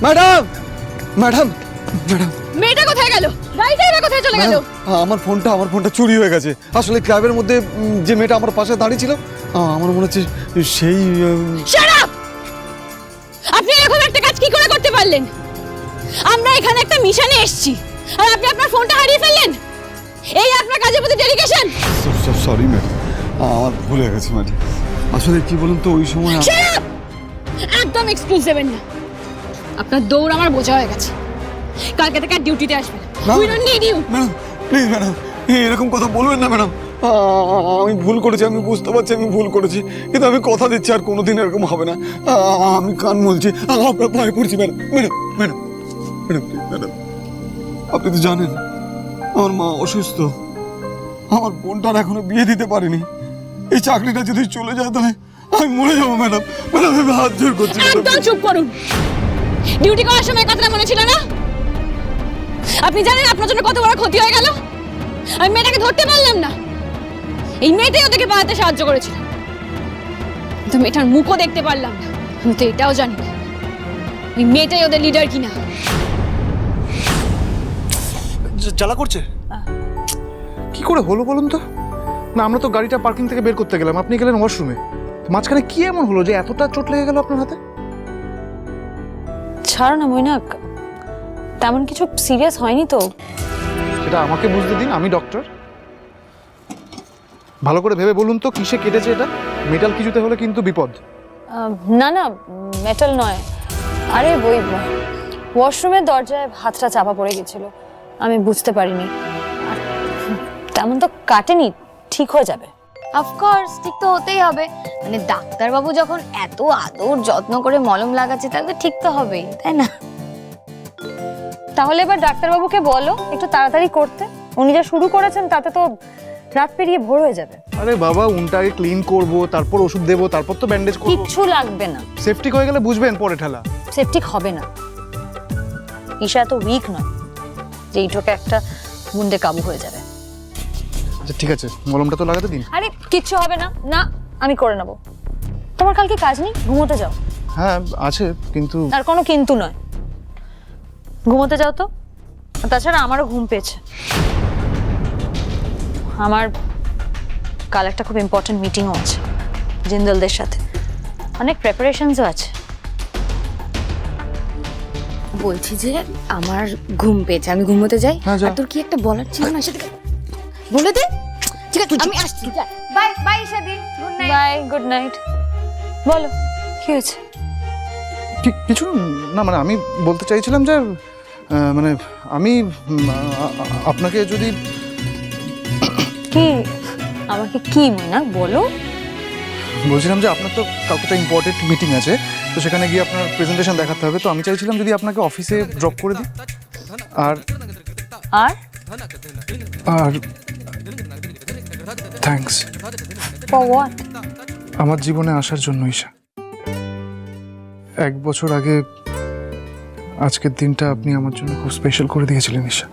Madam madam madam, মেয়েটা কোথায় গেল? গাড়িটা এবার কোথায় চলে গেল? আমার ফোনটা চুরি হয়ে গেছে। আসলে ক্লাবের মধ্যে যে মেয়েটা আমার পাশে দাঁড়িয়ে ছিল, আমার মনে হচ্ছে সেই। Shut up! আপনি এরকম একটা কাজ কি করে করতে পারলেন? আমরা এখানে একটা মিশনে এসেছি আর আপনি আপনার ফোনটা হারিয়ে ফেললেন। এই আপনার কাজের প্রতি ডেডিকেশন? সরি ম্যাডাম, আমার ভুল হয়ে গেছে ম্যাডাম। আসলে কি বলুন তো, ওই সময় একদম এক্সকিউজ দেবেন না। আপনার দৌড় আমার বোঝা হয়ে গেছে। কালকে থেকে ডিউটিতে আসবেন। We don't need you. Madam please madam, এরকম কথা বলবেন না ম্যাডাম। আমি ভুল করেছি, আমি বুঝতে পারছি আমি ভুল করেছি, কিন্তু আমি কথা দিচ্ছি আর কোনোদিন এরকম হবে না। আমি কান বলছি, আপনার ভয় পড়ছি madam. Madam madam madam please madam, আপনি তো জানেন আমার মা অসুস্থ, আমার বোনটার এখনো বিয়ে দিতে পারিনি। এই চাকরিটা যদি চলে যায় তাহলে আমি মরে যাবো ম্যাডাম। ম্যাডাম আমি হাত জোর করছি। একদম চুপ করুন। ডিউটি করার সময় কথাটা মনে ছিল না? আপনি জানেন আপনার জন্য কত বড় ক্ষতি হয়ে গেল? আমি মেয়েটাকে ধরতে পারলাম না। এই মেয়েটাই ওদেরকে পালাতে সাহায্য করেছিল, কিন্তু মেয়েটার মুখও দেখতে পারলাম না। আমি তো এটাও জানি না ওই মেয়েটাই ওদের লিডার কিনা। জ্বালা করছে কি করে হলো বলুন তো? না, আমরা তো গাড়িটা পার্কিং থেকে বের করতে গেলাম, আপনি গেলেন ওয়াশরুমে। মাঝখানে কি এমন হলো যে এতটা চোট লেগে গেল আপনার হাতে? ছাড়ো না মৈনাক, তেমন কিছু সিরিয়াস হয়নি তো? সেটা আমাকে বুঝতে দিন, আমি ডক্টর। ভালো করে ভেবে বলুন তো কিসে কেটেছে এটা? মেটাল কিছুতে হলে কিন্তু বিপদ। না না, মেটাল নয়। আরে ওই ওয়াশরুমের দরজায় হাতটা চাপা পড়ে গেছিল, আমি বুঝতে পারিনি। আর তেমন তো কাটেনি, ঠিক হয়ে যাবে। অফকোর্স ঠিক তো হতেই হবে, মানে ডাক্তারবাবু যখন এত আদর যত্ন করে মলম লাগাচ্ছে তাহলে ঠিক তো হবেই, তাই না? তাহলে এবার ডাক্তারবাবুকে বলো একটু তাড়াতাড়ি করতে। উনি যা শুরু করেছেন তাতে তো রাত পেরিয়ে ভোর হয়ে যাবে। আরে বাবা, উনটাকে ক্লিন করব, তারপর ওষুধ দেবো, তারপর তো ব্যান্ডেজ করব। কিচ্ছু লাগবে না। সেফটিক হয়ে গেলে বুঝবেন পরে ঠেলা। সেপটিক হবে না। ঈশা এত উইক নয় যে এইটাকে একটা মুন্ডে কাবু হয়ে যাবে। আচ্ছা ঠিক আছে, মলমটা তো লাগাতে দিন। আরে কিচ্ছু হবে না, না আমি করে নেব। তোমার কালকে কাজ নেই, ঘুমোতে যাও। হ্যাঁ আছে, কিন্তু আর কোনো কিন্তু নয়, ঘুমোতে যাও তো। আর তাছাড়া আমারও ঘুম পেয়েছে। আমার কাল একটা খুব ইম্পর্টেন্ট মিটিংও আছে জিন্দলদের সাথে, অনেক প্রিপারেশনসও আছে। বলছি যে আমার ঘুম পেয়েছে, আমি ঘুমোতে যাই। হ্যাঁ, যাও। আর তোর কি একটা বলার ছিল না, সেটা বলে দে। ঠিক আছে আমি আসছি। Bye bye Shadi, good night. Bye, good night. বলো কি হয়েছে? কিছু না, মানে আমি বলতে চাইছিলাম যে মানে আমি আপনাকে যদি কি আমাকে কি মনে বলো? বলছিলাম যে আপনার তো কালকে একটা ইম্পর্টেন্ট মিটিং আছে, তো সেখানে গিয়ে আপনার প্রেজেন্টেশন দেখাতে হবে। তো আমি চাইছিলাম যদি আপনাকে অফিসে ড্রপ করে দিই। আর আর আর থ্যাঙ্কস ফর হোয়াট? আমার জীবনে আসার জন্য ঈশা। 1 বছর আগে আজকের দিনটা আপনি আমার জন্য খুব স্পেশাল করে দিয়েছিলেন Isha.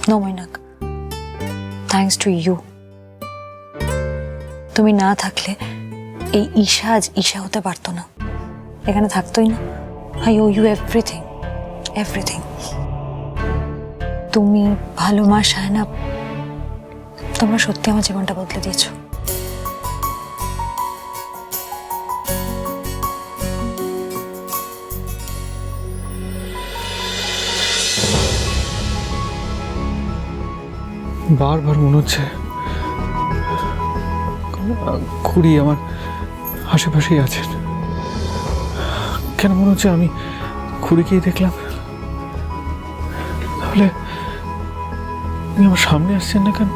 No Mainak, thanks to you. তুমি না থাকলে এই ঈশা আজ ঈশা হতে পারতো না, এখানে থাকতোই না। I owe you everything, everything. তুমি, ভালো মা, শায়না, তোমরা সত্যি আমার জীবনটা বদলে দিয়েছো। বারবার মনে হচ্ছে খুড়ি আমার আশেপাশেই আছেন। কেন মনে হচ্ছে আমি খুড়িকেই দেখলাম? তাহলে উনি আমার সামনে আসছেন না কেন?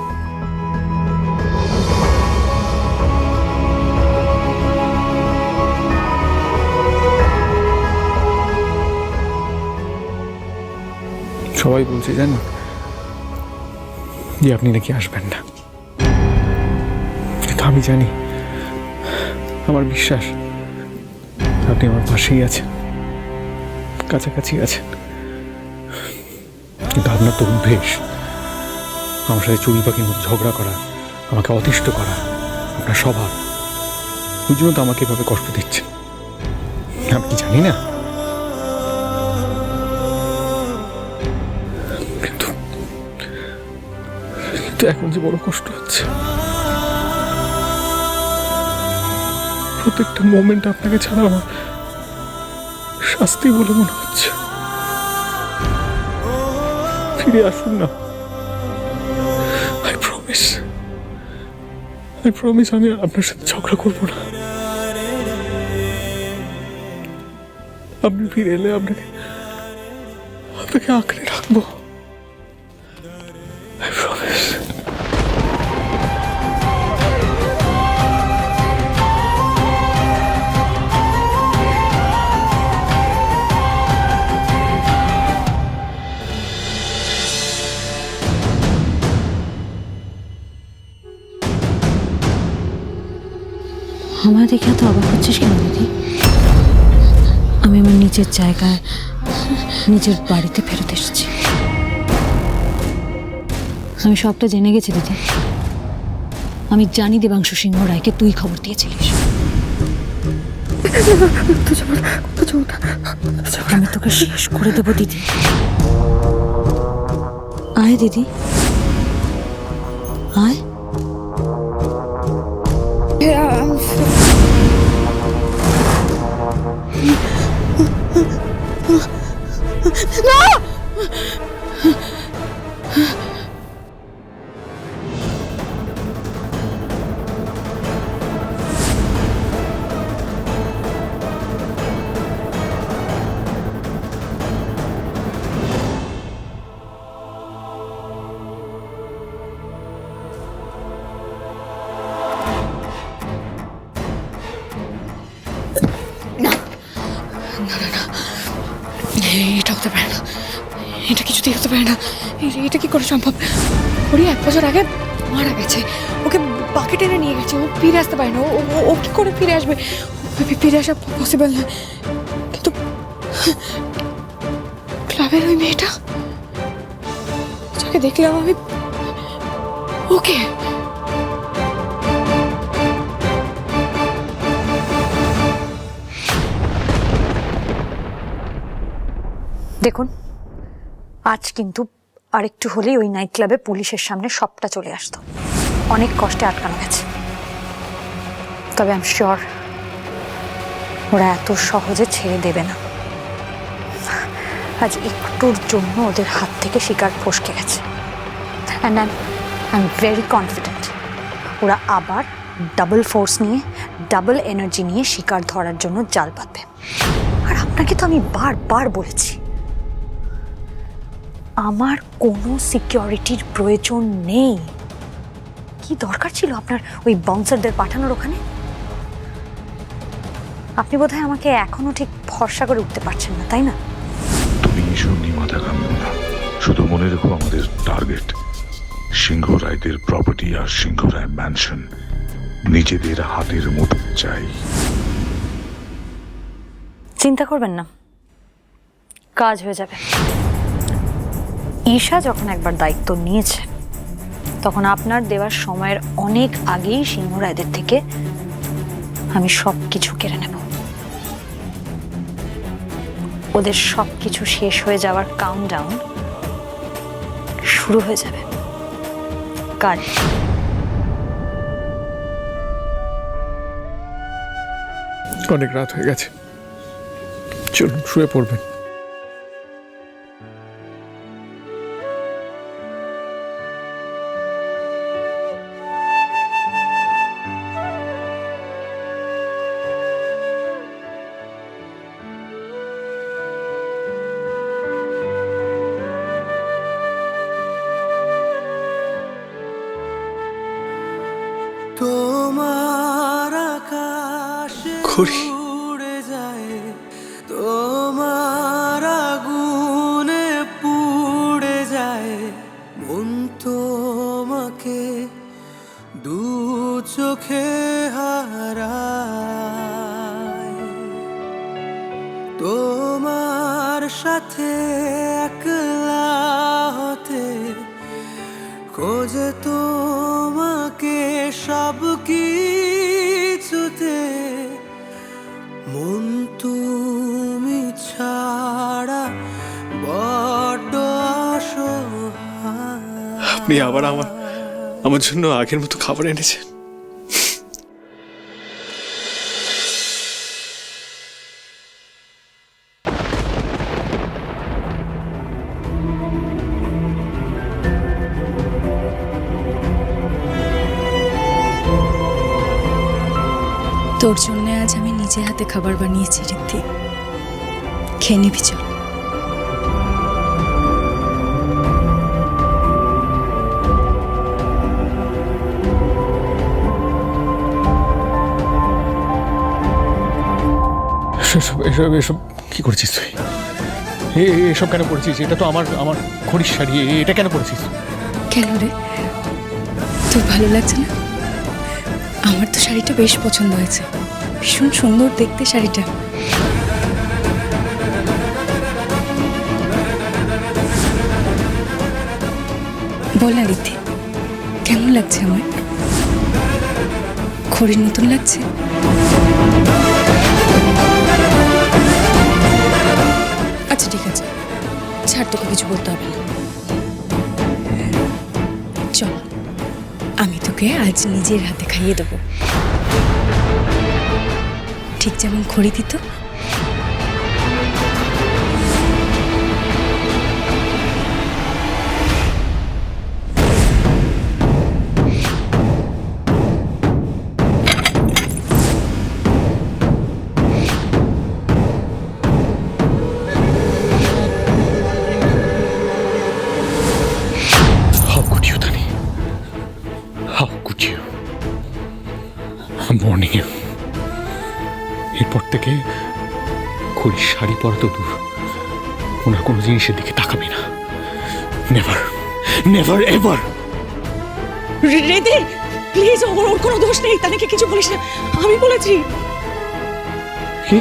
সবাই বলছে জানেন যে আপনি নাকি আসবেন না, কিন্তু আমি জানি, আমার বিশ্বাস আপনি আমার পাশেই আছেন, কাছাকাছি আছেন। কিন্তু আপনার তো অভ্যেস আমার সাথে চুরি পাখির মতো ঝগড়া করা, আমাকে অতিষ্ঠ করা, আপনার স্বভাব। ওই জন্য তো আমাকে এভাবে কষ্ট দিচ্ছেন। আমি কি জানি না কিন্তু এখন যে বড় কষ্ট হচ্ছে, প্রত্যেকটা মোমেন্ট আপনাকে ছাড়া আমার শাস্তি বলে মনে হচ্ছে। ফিরে আসুন না, আই প্রমিস আমি আর আপনার সাথে ঝগড়া করবো না। আপনি ফিরে এলে আপনাকে আঁকড়ে রাখবো, আই প্রমিস। আমার দেখে এত অবাক হচ্ছিস কেন দিদি? আমি আমার নিজের জায়গায়, নিজের বাড়িতে ফেরত এসেছি। আমি সবটা জেনে গেছি দিদি। আমি জানি দেবাংশু সিংহ রায়কে তুই খবর দিয়েছিলিস। আমি তোকে শেষ করে দেবো দিদি। আয় দিদি, আয়। এটা হতে পারে না, এটা কিছুতেই হতে পারে না। এটা কি করে সম্ভব? ওরই 1 বছর আগে মারা গেছে, ওকে বাকে টেনে নিয়ে গেছে, ও ফিরে আসতে পারে না। ও কি করে ফিরে আসবে? ফিরে আসা পসিবল না। কিন্তু ক্লাবের ওই মেয়েটা যাকে দেখলাম আমি, ওকে দেখুন, আজ কিন্তু আরেকটু হলেই ওই নাইট ক্লাবে পুলিশের সামনে সবটা চলে আসতো। অনেক কষ্টে আটকানো গেছে, তবে আই এম শিওর ওরা এত সহজে ছেড়ে দেবে না। আজ একটুর জন্য ওদের হাত থেকে শিকার ফসকে গেছে। And I am very confident ওরা আবার ডাবল ফোর্স নিয়ে, ডাবল এনার্জি নিয়ে শিকার ধরার জন্য জাল পাতবে। আর আপনাকে তো আমি বারবার বলেছি আমার কোনো সিকিউরিটির প্রয়োজন নেই। কি দরকার ছিল আপনার ওই বাউন্সারদের পাঠানোর ওখানে? আপনি বোধহয় আমাকে এখনো ঠিক ভরসা করে উঠতে পারছেন না, তাই না? তুমি এসব নিয়ে মাথা ঘামিও না, শুধু মনে রেখো আমাদের টার্গেট সিংহ রায়দের প্রপার্টি আর সিংহ রায় ম্যানশন নিজেদের হাতের মতো চাই। চিন্তা করবেন না, কাজ হয়ে যাবে। ঈশা যখন একবার দায়িত্ব নিয়েছে, তখন আপনার দেওয়ার সময়ের অনেক আগেই সিংহ রায়দের থেকে আমি সব কিছু কেড়ে নেব। ওদের সব কিছু শেষ হয়ে যাওয়ার কাউন্টডাউন শুরু হয়ে যাবে কাল। অনেক রাত হয়ে গেছে, চলুন শুয়ে পড়বেন। তোমার আকাশে উড়ে যায়, তোমার আগুনে পুড়ে যায় মন, তোমাকে দু চোখে হারায়। তোমার সাথে একলা হতে খোঁজে তোমাকে সব কিছুতে মন, তুমি ছাড়া বড্ড অসহায়। আপনি আবার আমার আমার জন্য আগের মতো খাবার এনেছেন। তোর জন্য আজ আমি নিজে হাতে খাবার বানিয়েছি ঋদ্ধি, খেয়ে নিবি চল। এসব এসব এসব কি করছিস তুই? এসব কেন করেছিস? এটা তো আমার আমার খড়ির শাড়ি, এটা কেন করেছিস? কেন রে, তোর ভালো লাগছে না? আমার তো শাড়িটা বেশ পছন্দ হয়েছে, ভীষণ সুন্দর দেখতে শাড়িটা। বল না ঋদ্ধি, কেমন লাগছে আমার? খড়ির মতন লাগছে? আচ্ছা ঠিক আছে, ছাড়, তোকে কিছু বলতে হবে না। চল, আমি তোকে আজ নিজের হাতে খাইয়ে দেবো, ঠিক যেমন খড়ি দিত। How could you, Dani? How could you? I'm warning you. এরপর থেকে খড়ির শাড়ি পরা তো দূর, ওনার কোনো জিনিসের দিকে তাকাবি না। Never, never ever. রেদে প্লিজ, ওর কোনো দোষ নেই, তাকে কিছু বলিস না, আমি বলেছি। কি?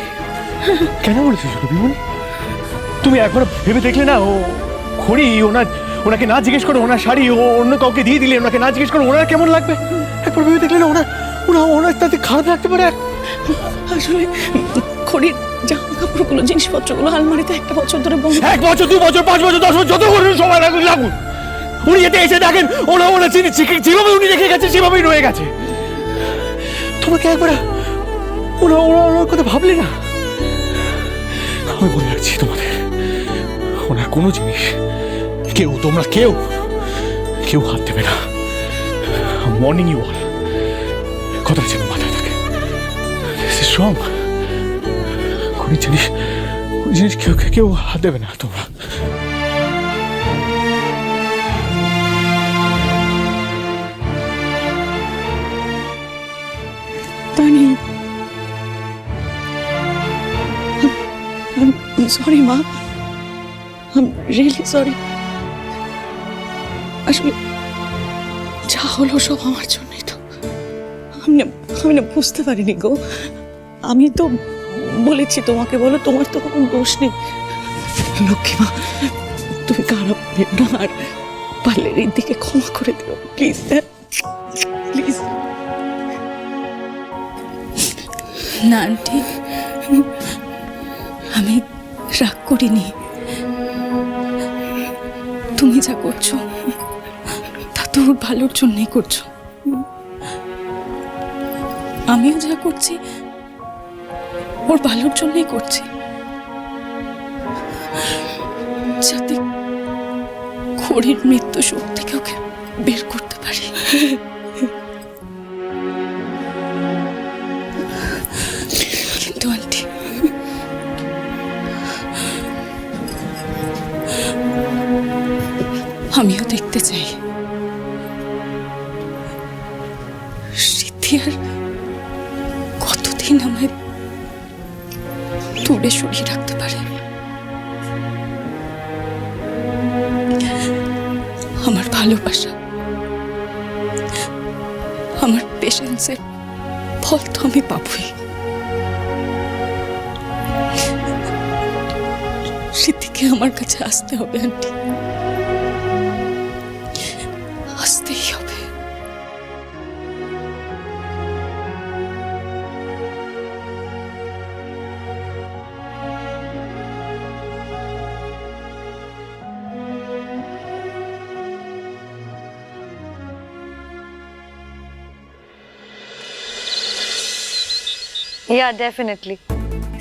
কেন বলেছিস রবিমণি? তুমি একবার ভেবে দেখলে না, ও খড়ি ওনাকে না জিজ্ঞেস করে ওনার শাড়ি ও অন্য কাউকে দিয়ে দিলে, ওনাকে না জিজ্ঞেস করে ওনার কেমন লাগবে? একবার ভেবে দেখলে না, ওনার তাতে খারাপ লাগতে পারে। আসলে খড়ির জামা কাপড়গুলো, জিনিসপত্রগুলো আলমারিতে একটা বছর ধরে বন্ধ। 1 বছর, 2 বছর, 5 বছর, 10 বছর, যত করে সময় লাগুন, উনি যেতে এসে দেখেন ওরা যেভাবে উনি রেখে গেছে সেভাবেই রয়ে গেছে। তোমাকে একবার ওনার কথা ভাবলে না? আমি বলে রাখছি তোমাদের, ওনার কোনো জিনিস তোমরা কেউ হাত দেবে না। মর্নিং ইউ অল, কথা যেন মাথায় থাকে। স্ট্রং কোনো জিনিস কেউ হাত দেবে না তোমরা। Dani, I'm sorry, Ma. I'm really sorry. আসলে যা হলো সব আমার জন্যই তো। আমি না বুঝতে পারিনি গো। আমি তো বলেছি তোমাকে, বলো তোমার তো কোনো দোষ নেই। লক্ষ্মী মা, তুমি খারাপ ভেবো না, আর পারলে ঋদ্ধিকে ক্ষমা করে দিও প্লিজ, প্লিজ। না আন্টি, আমি রাগ করিনি। তুমি যা করছো তা তো ওর ভালোর জন্যই করছো। আমিও যা করছি ওর ভালোর জন্যই করছি, যাতে খড়ির মৃত্যু শোক থেকে ওকে বের করতে পারি। কিন্তু আন্টি, আমিও দেখতে চাই সিদ্ধি আর কতদিন আমায় দূরে সরিয়ে রাখতে পারে। আমার ভালোবাসা, আমার পেশেন্সের ফল তো আমি পাবই। সিদ্ধিকে আমার কাছে আসতে হবে আন্টি, আসতেই হবে। Yeah definitely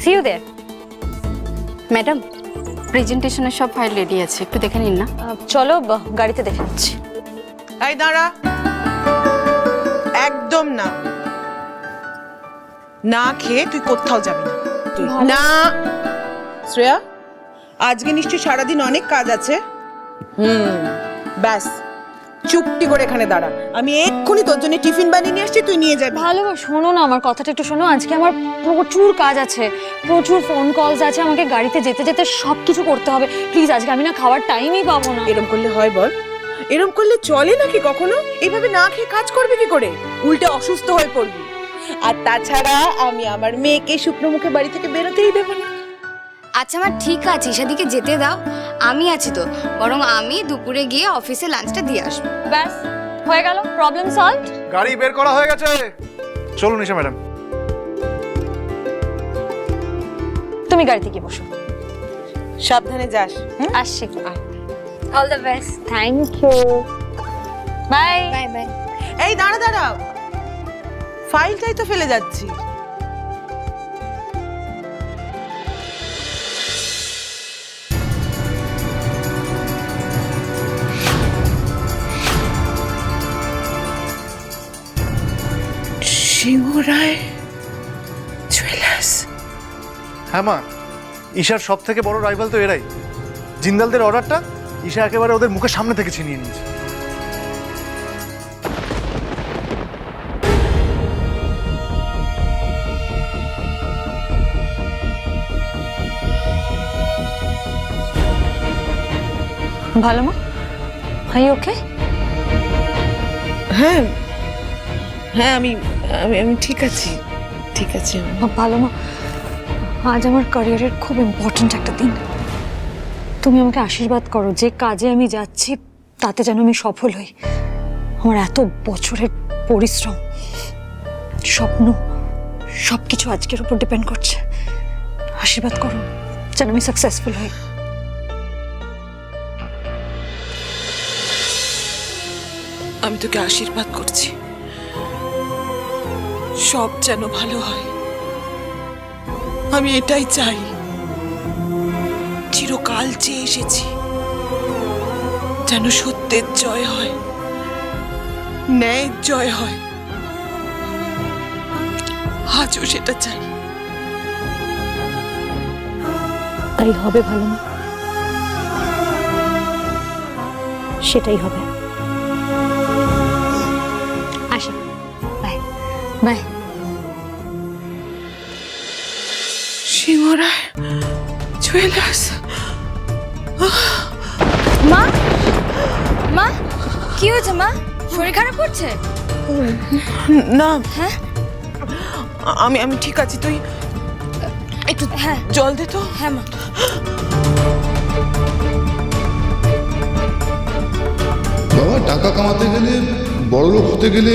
see you there. Madam প্রেজেন্টেশনের সব ফাইল রেডি আছে, একটু দেখে নিন না। চলো গাড়িতে দেখে নিচ্ছি। এই দাঁড়া, একদম না, না খেয়ে তুই কোথাও যাবি না। তুই না শ্রেয়া, আজকে নিশ্চয়ই সারাদিন অনেক কাজ আছে। ব্যাস চুপটি করে এখানে দাঁড়া, আমি এক্ষুনি তোর জন্য টিফিন বানিয়ে নিয়ে আসছি, তুই নিয়ে যাবি। ভালো, শোনো না আমার কথাটা একটু শোনো। আজকে আমার প্রচুর কাজ আছে, প্রচুর ফোন কলস আছে, আমাকে গাড়িতে যেতে যেতে সব কিছু করতে হবে। প্লিজ আজকে আমি না খাওয়ার টাইমই পাবো না। এরম করলে হয় বল? এরম করলে চলে নাকি কখনো? এইভাবে না খেয়ে কাজ করবি কি করে? উল্টে অসুস্থ হয়ে পড়বি। আর তাছাড়া আমি আমার মেয়েকে শুকনো মুখে বাড়ি থেকে বেরোতেই দেবো না। আচ্ছা মা ঠিক আছে, ঈশাদিকে যেতে দাও, আমি আছি তো। বরং আমি দুপুরে গিয়ে অফিসে লাঞ্চটা দিয়ে আসবো। ব্যাস হয়ে গেল, প্রবলেম সলভড। গাড়ি বের করা হয়ে গেছে, চলুন ঈশা ম্যাডাম। তুমি গাড়িতে গিয়ে বসো। সাবধানে যাস। আসছি। All the best. Thank you. Bye bye bye. এই দাঁড়া দাঁড়া, ফাইলটাই তো ফেলে যাচ্ছি। সিংহ রায় জুয়েলার্স। হ্যাঁ মা, ঈশার সব থেকে বড় রাইভাল তো এরাই। জিন্দালদের অর্ডারটা ঈশা একেবারে ওদের মুখের সামনে থেকে ছিনিয়ে নিয়েছে। ভালো মা, আর ইউ ওকে? হ্যাঁ হ্যাঁ, আমি আমি আমি ঠিক আছি, ঠিক আছে। ভালো মা, আজ আমার ক্যারিয়ারের খুব ইম্পর্ট্যান্ট একটা দিন। তুমি আমাকে আশীর্বাদ করো, যে কাজে আমি যাচ্ছি তাতে যেন আমি সফল হই। আমার এত বছরের পরিশ্রম, স্বপ্ন সব কিছু আজকের উপর ডিপেন্ড করছে। আশীর্বাদ করো যেন আমি সাকসেসফুল হই। আমি তোকে আশীর্বাদ করছি, সব যেন ভালো হয়। আমি এটাই চাই, চিরকাল চেয়ে এসেছি, যেন সত্যের জয় হয়, ন্যায়ের জয় হয়। আজও সেটা চাই। তাই হবে ভালো মা, সেটাই হবে। আসি, বাই বাই। সিংহ রায় জুয়েলার্স। মা মা কি হয়েছে মা? শরীর খারাপ করছে? না হ্যাঁ আমি আমি ঠিক আছি, তুই একটু হ্যাঁ জল দে তো। হ্যাঁ মা। বাবা টাকা কামাতে গেলে, বড়লোক হতে গেলে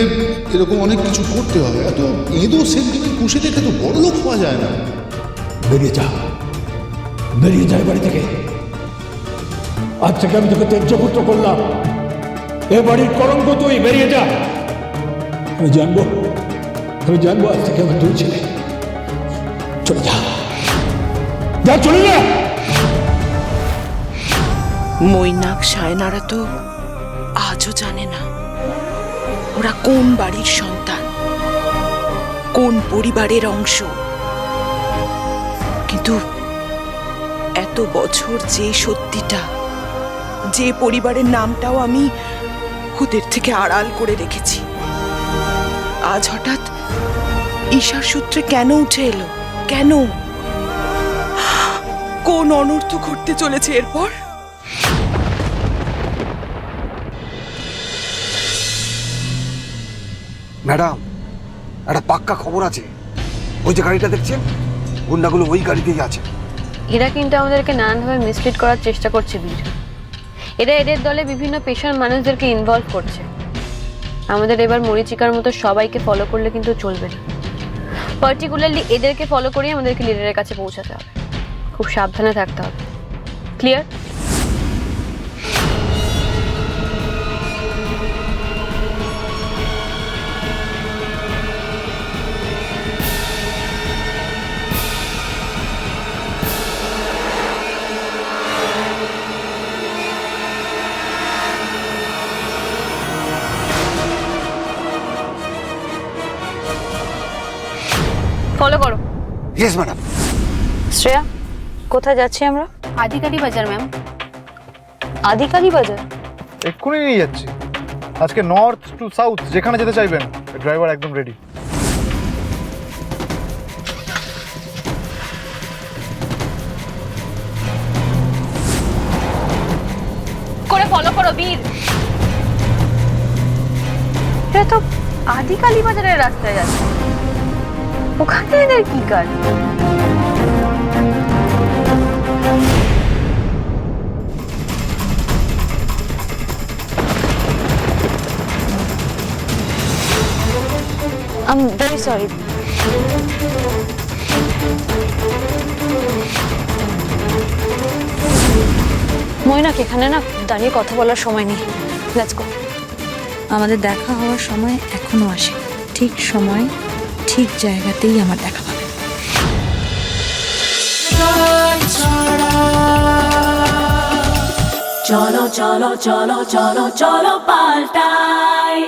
এরকম অনেক কিছু করতে হবে। এত এঁদো সেন্টিমেন্ট পুষে রেখে তো বড়লোক হওয়া যায় না। বেরিয়ে যা, বেরিয়ে যায় বাড়ি থেকে। আজ থেকে আমি তোকে ত্যায্যপুত্র করলাম। এ বাড়ির কলঙ্ক তুই, বেরিয়ে যা। আমি জানবো আজ থেকে আমার দুই ছেলে। চলে যা, যা চলে যা। মৈনাক সায়নারা তো আজও জানে না ওরা কোন বাড়ির সন্তান, কোন পরিবারের অংশ। কিন্তু এত বছর যে সত্যিটা, যে পরিবারের নামটাও আমি ওদের থেকে আড়াল করে রেখেছি, আজ হঠাৎ ঈশার সূত্রে কেন উঠে এলো? কেন? কোন অনর্থ ঘটতে চলেছে এরপর? ম্যাডাম, একটা পাক্কা খবর আছে। ওই যে গাড়িটা দেখছেন, গুন্ডাগুলো ওই গাড়িতেই আছে। এরা কিন্তু আমাদেরকে নানানভাবে মিসলিড করার চেষ্টা করছে বীর। এরা এদের দলে বিভিন্ন পেশার মানুষদেরকে ইনভলভ করছে। আমাদের এবার মরিচিকার মতো সবাইকে ফলো করলে কিন্তু চলবে না। পার্টিকুলারলি এদেরকে ফলো করেই আমাদেরকে লিডারের কাছে পৌঁছাতে হবে। খুব সাবধানে থাকতে হবে। ক্লিয়ার? ফলো করো। Yes madam. শ্রেয়া, কোথায় যাচ্ছি আমরা? আদিকালি বাজার ম্যাম। আদিকালি বাজার? এক্ষুনি নিয়ে যাচ্ছি। আজকে নর্থ টু সাউথ যেখানে যেতে চাইবেন, ড্রাইভার একদম রেডি। করে ফলো করো বীর। এটা তো আদিকালি বাজারের রাস্তায় যাচ্ছে, ওখানে এদের কি কাজ? I'm very sorry. ময়নাক, এখানে না দাঁড়িয়ে কথা বলার সময় নেই, লেটস গো। আমাদের দেখা হওয়ার সময় এখনো আসে, ঠিক সময় ঠিক জায়গাতেই আমার দেখা পাবে। চলো চলো চলো চলো চলো পাল্টাই।